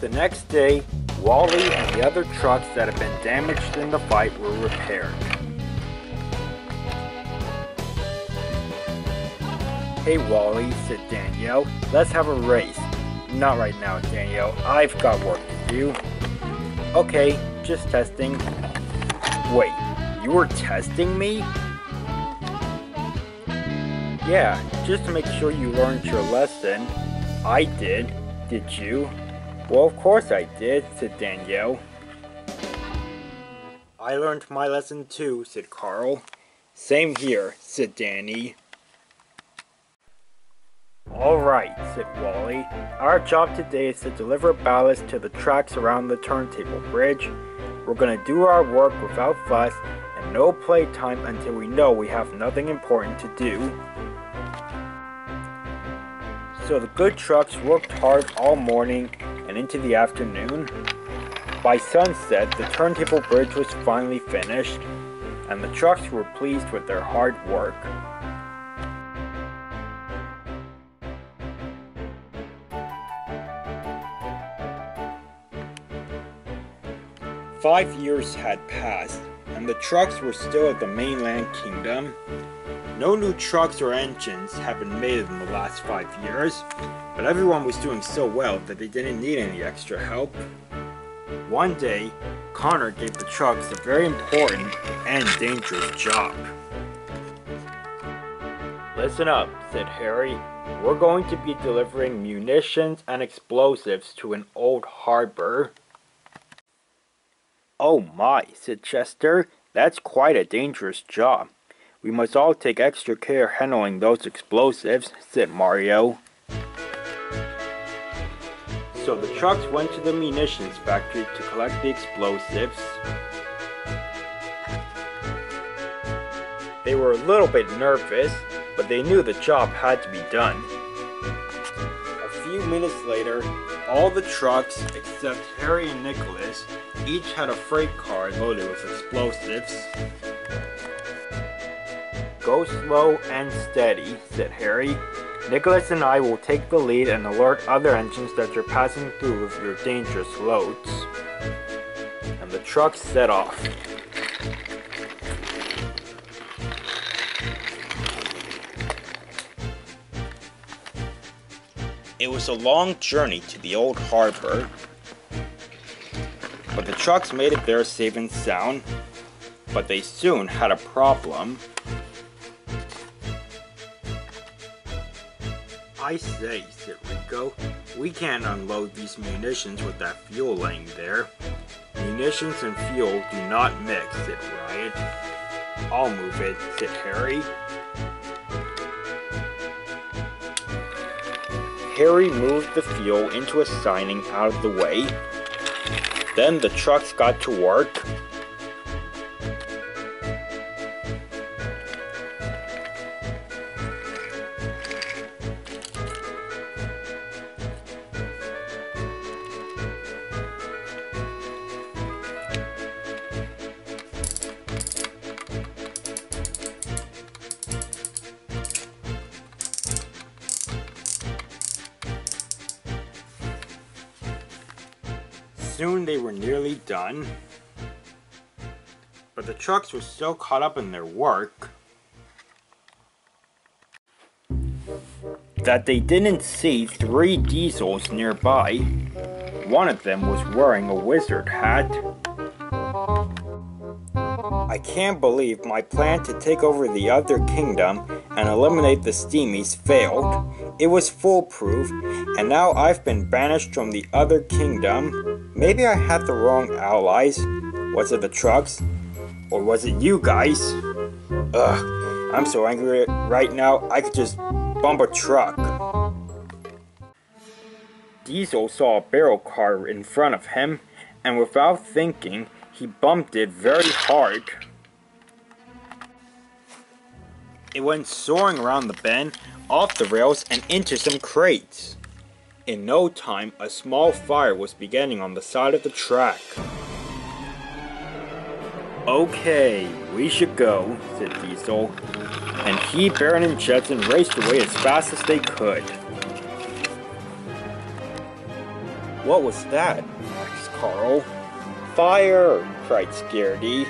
The next day, Wally and the other trucks that had been damaged in the fight were repaired. "Hey Wally," said Danielle, "let's have a race." "Not right now, Danielle. I've got work to do." "Okay, just testing." "Wait, you were testing me?" "Yeah, just to make sure you learned your lesson." "I did. Did you?" "Well, of course I did," said Danielle. "I learned my lesson too," said Carl. "Same here," said Danny. "Alright," said Wally. "Our job today is to deliver ballast to the tracks around the turntable bridge. We're gonna do our work without fuss and no playtime until we know we have nothing important to do." So the good trucks worked hard all morning and into the afternoon. By sunset, the turntable bridge was finally finished, and the trucks were pleased with their hard work. "5 years had passed, and the trucks were still at the mainland kingdom. No new trucks or engines had been made in the last 5 years, but everyone was doing so well that they didn't need any extra help. One day, Connor gave the trucks a very important and dangerous job. "Listen up," said Harry. "We're going to be delivering munitions and explosives to an old harbor." "Oh my," said Chester. "That's quite a dangerous job. We must all take extra care handling those explosives," said Mario. So the trucks went to the munitions factory to collect the explosives. They were a little bit nervous, but they knew the job had to be done. A few minutes later, all the trucks, except Harry and Nicholas, each had a freight car loaded with explosives. "Go slow and steady," said Harry. "Nicholas and I will take the lead and alert other engines that you're passing through with your dangerous loads." And the trucks set off. It was a long journey to the old harbor, but the trucks made it there safe and sound. But they soon had a problem. "I say," said Rico, "we can't unload these munitions with that fuel laying there." "Munitions and fuel do not mix," said Riot. "I'll move it," said Harry. Harry moved the fuel into a siding out of the way. Then the trucks got to work. Soon they were nearly done, but the trucks were so caught up in their work that they didn't see 3 diesels nearby. One of them was wearing a wizard hat. "I can't believe my plan to take over the other kingdom and eliminate the Steamies failed. It was foolproof, and now I've been banished from the other kingdom. Maybe I had the wrong allies. Was it the trucks? Or was it you guys? Ugh, I'm so angry right now I could just bump a truck." Diesel saw a barrel car in front of him, and without thinking, he bumped it very hard. It went soaring around the bend, off the rails, and into some crates. In no time, a small fire was beginning on the side of the track. "Okay, we should go," said Diesel. And he, Baron, and Jetson raced away as fast as they could. What was that? asked Carl. Fire! cried Scaredy.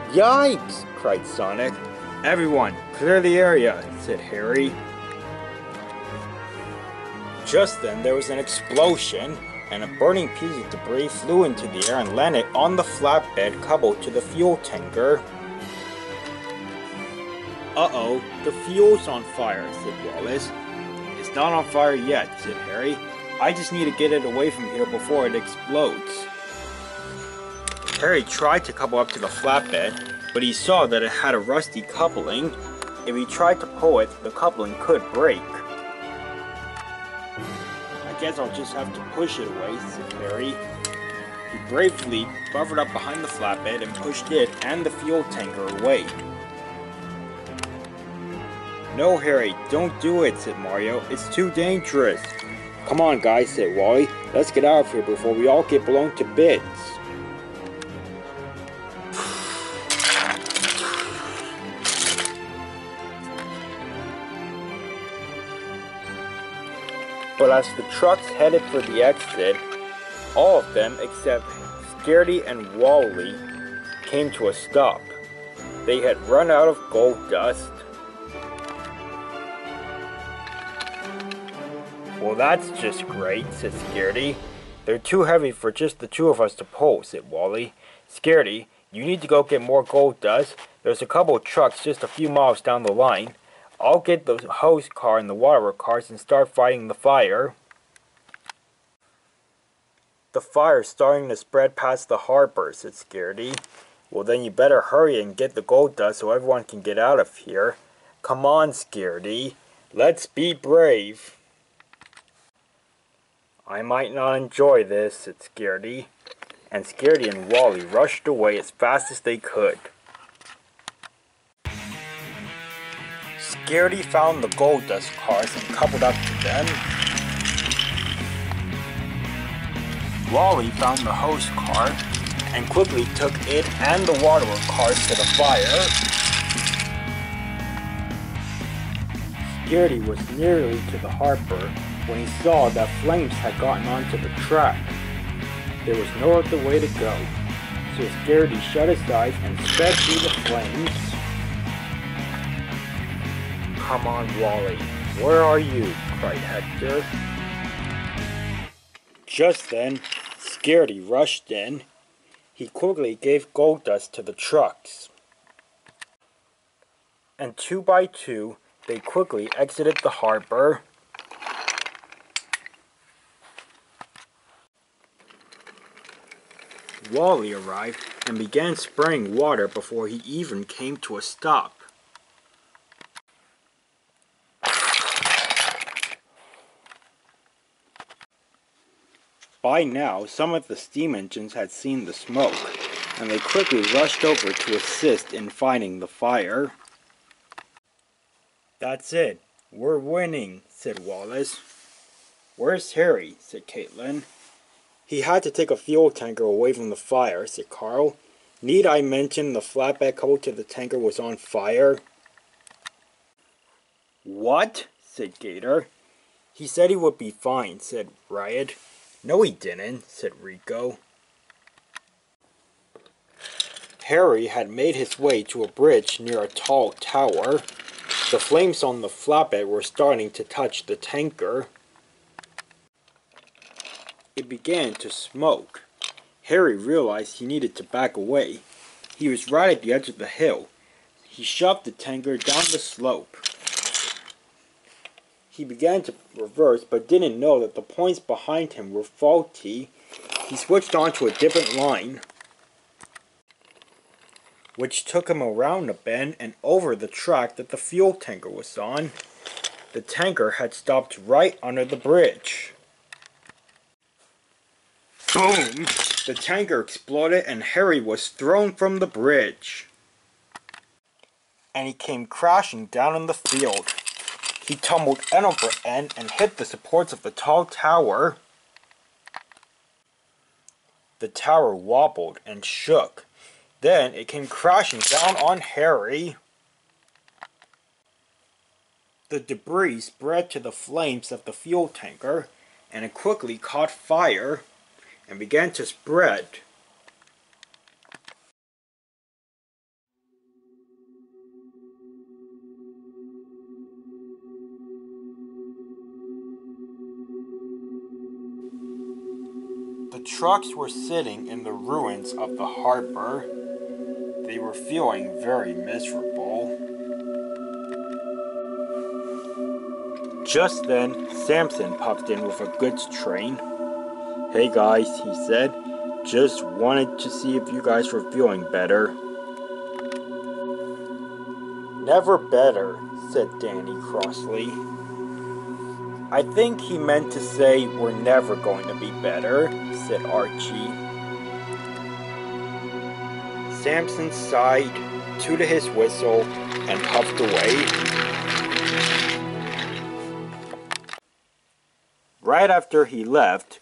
Yikes! cried Sonic. Everyone, clear the area, said Harry. Just then there was an explosion, and a burning piece of debris flew into the air and landed on the flatbed coupled to the fuel tanker. Uh-oh, the fuel's on fire, said Wallace. It's not on fire yet, said Harry. I just need to get it away from here before it explodes. Harry tried to couple up to the flatbed, but he saw that it had a rusty coupling. If he tried to pull it, the coupling could break. I guess I'll just have to push it away, said Harry. He bravely buffered up behind the flatbed and pushed it and the fuel tanker away. No, Harry, don't do it, said Mario. It's too dangerous. Come on, guys, said Wally. Let's get out of here before we all get blown to bits. But as the trucks headed for the exit, all of them except Scaredy and Wally came to a stop. They had run out of gold dust. Well, that's just great, said Scaredy. They're too heavy for just the two of us to pull, said Wally. Scaredy, you need to go get more gold dust. There's a couple of trucks just a few miles down the line. I'll get the hose car and the waterwork cars and start fighting the fire. The fire's starting to spread past the harbor, said Scaredy. Well, then you better hurry and get the gold dust so everyone can get out of here. Come on, Scaredy. Let's be brave. I might not enjoy this, said Scaredy. And Scaredy and Wally rushed away as fast as they could. Scaredy found the gold dust cars and coupled up to them. Wally found the hose car and quickly took it and the waterwork cars to the fire. Scaredy was nearly to the harbor when he saw that flames had gotten onto the track. There was no other way to go, so Scaredy shut his eyes and sped through the flames. Come on, Wally, where are you? cried Hector. Just then, Scaredy rushed in. He quickly gave gold dust to the trucks. And two by two, they quickly exited the harbor. Wally arrived and began spraying water before he even came to a stop. By now, some of the steam engines had seen the smoke, and they quickly rushed over to assist in fighting the fire. That's it. We're winning, said Wallace. Where's Harry? said Caitlin. He had to take a fuel tanker away from the fire, said Carl. Need I mention the flatbed coupled to the tanker was on fire? What? said Gator. He said he would be fine, said Riot. No, he didn't, said Rico. Harry had made his way to a bridge near a tall tower. The flames on the flatbed were starting to touch the tanker. It began to smoke. Harry realized he needed to back away. He was right at the edge of the hill. He shoved the tanker down the slope. He began to reverse, but didn't know that the points behind him were faulty. He switched onto a different line, which took him around a bend and over the track that the fuel tanker was on. The tanker had stopped right under the bridge. Boom! The tanker exploded and Harry was thrown from the bridge. And he came crashing down in the field. He tumbled end over end and hit the supports of the tall tower. The tower wobbled and shook. Then it came crashing down on Harry. The debris spread to the flames of the fuel tanker. and it quickly caught fire and began to spread. The trucks were sitting in the ruins of the harbor. They were feeling very miserable. Just then, Samson popped in with a goods train. "Hey guys," he said, "just wanted to see if you guys were feeling better." "Never better," said Danny crossly. "I think he meant to say we're never going to be better," said Archie. Samson sighed, tooted his whistle, and puffed away. Right after he left,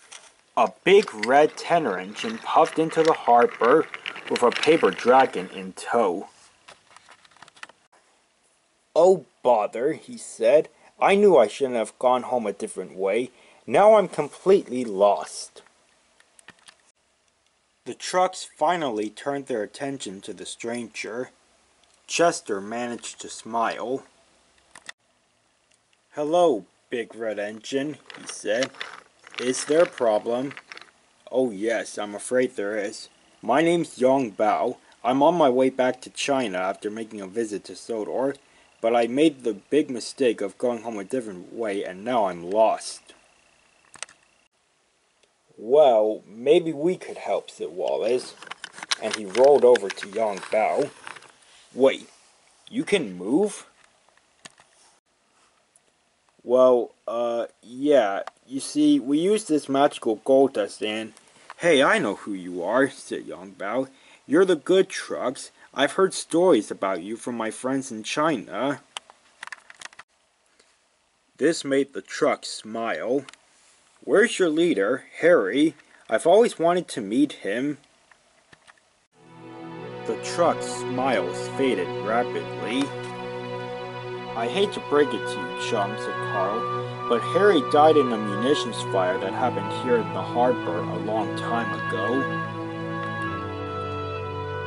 a big red tenor engine puffed into the harbor with a paper dragon in tow. "Oh bother," he said. "I knew I shouldn't have gone home a different way. Now I'm completely lost." The trucks finally turned their attention to the stranger. Chester managed to smile. "Hello, big red engine," he said. "Is there a problem?" "Oh yes, I'm afraid there is. My name's Yong Bao. I'm on my way back to China after making a visit to Sodor, but I made the big mistake of going home a different way and now I'm lost." "Well, maybe we could help," said Wallace, and he rolled over to Yong Bao. "Wait, you can move?" "Well, yeah. You see, we used this magical gold dust and..." "Hey, I know who you are," said Yong Bao. "You're the good trucks. I've heard stories about you from my friends in China." This made the trucks smile. "Where's your leader, Harry? I've always wanted to meet him." The truck's smiles faded rapidly. "I hate to break it to you, chum," said Carl, "but Harry died in a munitions fire that happened here in the harbor a long time ago."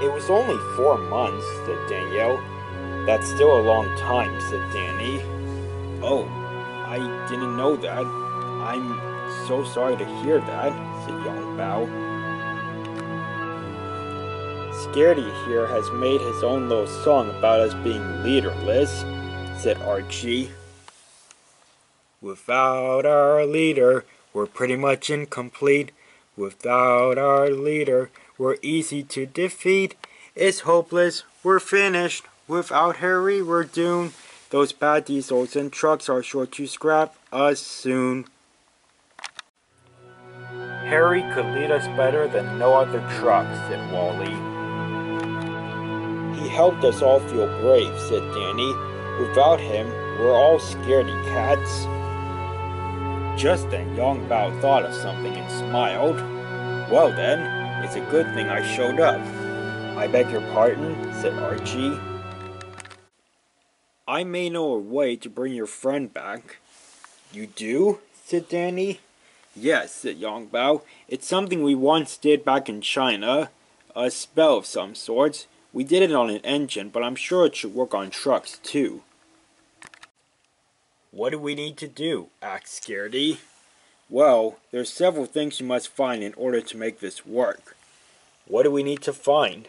"It was only 4 months," said Danielle. "That's still a long time," said Danny. "Oh, I didn't know that. I'm so sorry to hear that," said Yong Bao. "Scaredy here has made his own little song about us being leaderless," said Archie. "Without our leader, we're pretty much incomplete. Without our leader, we're easy to defeat. It's hopeless, we're finished. Without Harry, we're doomed. Those bad diesels and trucks are sure to scrap us soon." "Harry could lead us better than no other truck," said Wally. "He helped us all feel brave," said Danny. "Without him, we're all scaredy cats." Just then Yong Bao thought of something and smiled. "Well then, it's a good thing I showed up." "I beg your pardon," said Archie. "I may know a way to bring your friend back." "You do?" said Danny. "Yes," said Yong Bao. "It's something we once did back in China. A spell of some sorts. We did it on an engine, but I'm sure it should work on trucks too." "What do we need to do?" asked Scaredy. "Well, there's several things you must find in order to make this work." "What do we need to find?"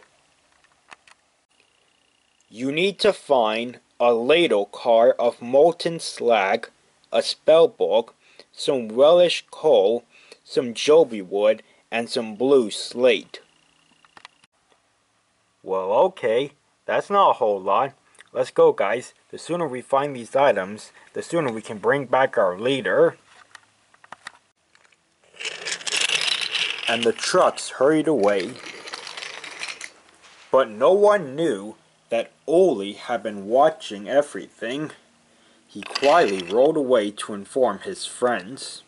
"You need to find a ladle car of molten slag, a spell book, some relish coal, some joby wood, and some blue slate." "Well, okay. That's not a whole lot. Let's go, guys. The sooner we find these items, the sooner we can bring back our leader." And the trucks hurried away. But no one knew that Ole had been watching everything. He quietly rolled away to inform his friends.